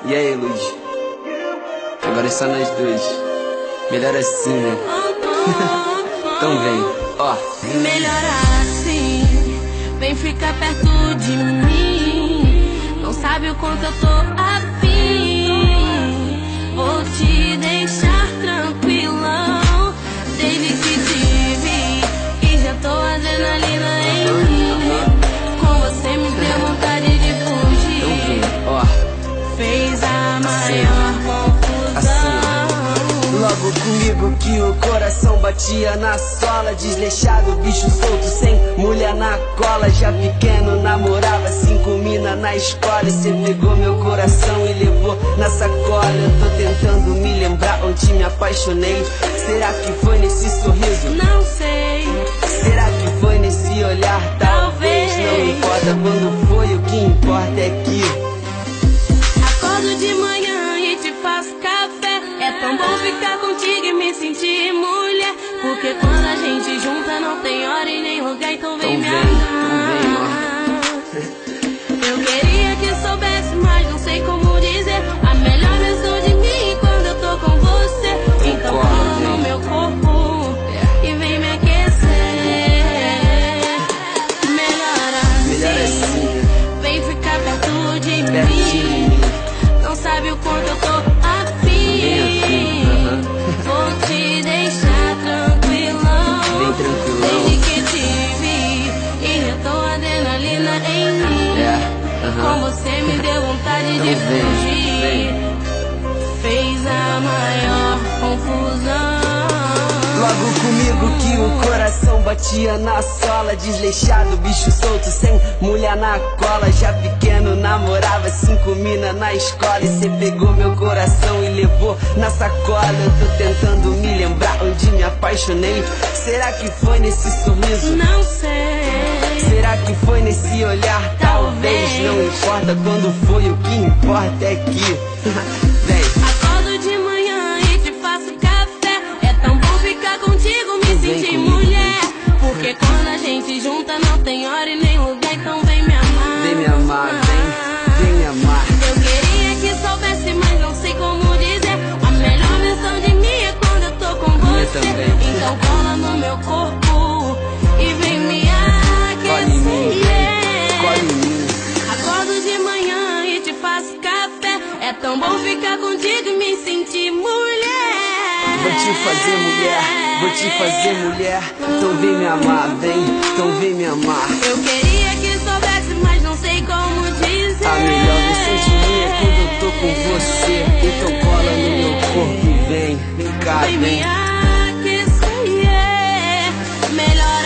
E aí, Luz? Agora é só nós dois. Melhor assim, né? Então vem, ó. Melhor assim, vem ficar perto de mim. Não sabe o quanto eu tô afim. Vou te deixar tranquilão. Desde que te vi e já tô adrenalina em mim. Com você me deu vontade de fugir. Então vem, ó. Fez a maior confusão. Logo comigo que o coração batia na sola. Desleixado, bicho solto, sem mulher na cola. Já pequeno namorava 5 mina na escola. E cê pegou meu coração e levou na sacola. Eu tô tentando me lembrar onde me apaixonei. Será que foi nesse sorriso? Não sei. Será que foi nesse olhar? Talvez. Não importa quando foi, o que importa é que acordo de manhã e te faço café. É tão bom ficar contigo e me sentir mulher. Porque quando a gente junta não tem hora e nem lugar. Então vem me amar. Eu queria que soubesse, mas não sei como dizer a melhor versão de mim quando eu tô com você. Então cola no meu corpo e vem me aquecer. Melhor assim, vem ficar perto de mim. Não sabe o quanto eu tô afim. Vou te deixar tranquilão. bem tranquilão. Desde que te vi e eu tô adrenalina em mim. Com você me deu vontade de fugir. Fez a maior confusão. Logo comigo que o coração batia na sola. Desleixado, bicho solto, sem mulher na cola. Já pequeno namorava 5 mina na escola. E cê pegou meu coração e levou na sacola. Eu tô tentando me lembrar onde me apaixonei. Será que foi nesse sorriso? Não sei. Será que foi nesse olhar? Talvez. Não importa quando foi, o que importa é que vem. Acordo de manhã e te faço café. É tão bom ficar contigo, me sentir mulher. Porque quando a gente junta não tem hora e nem lugar. Então vem me amar. Vem me amar, vem me amar. Eu queria que soubesse, mas não sei como dizer a melhor versão de mim é quando eu tô com você. Também. Então cola no meu corpo e vem me Cola em mim, aquecer. cola em mim. Acordo de manhã e te faço café. É tão bom ficar contigo e me sentir mulher. Vou te fazer mulher, vou te fazer mulher. Então vem me amar, vem, então vem me amar. Eu queria que soubesse, mas não sei como dizer. A melhor versão de mim é quando eu tô com você. Então cola no meu corpo e vem cá, Vem me vem. aquecer. Melhor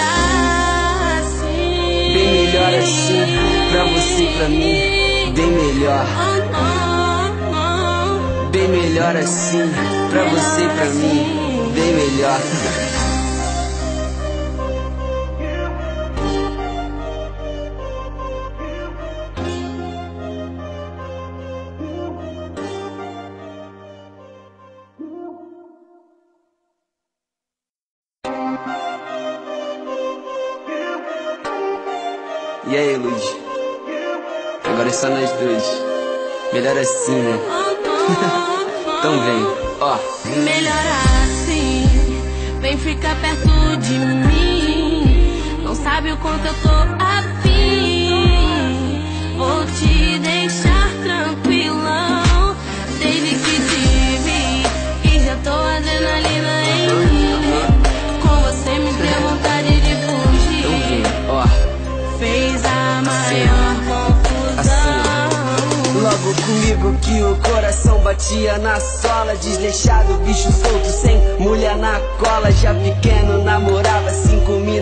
assim. Bem melhor assim, pra você e pra mim. Bem melhor, bem melhor assim, pra você e pra mim. Bem melhor. E aí, Luz? Agora é só nós dois. Melhor assim, né? Então vem, ó. Melhor assim, vem ficar perto de mim. Não sabe o quanto eu tô afim. Vou te deixar tranquilão. Desde que te vi e já tô adrenalina em mim. Com você me deu vontade de fugir. Então vem, ó. Fez a maior confusão. Logo comigo que o coração batia na sola. Desleixado, bicho solto, sem mulher na cola. Já pequeno namorava 5 mina.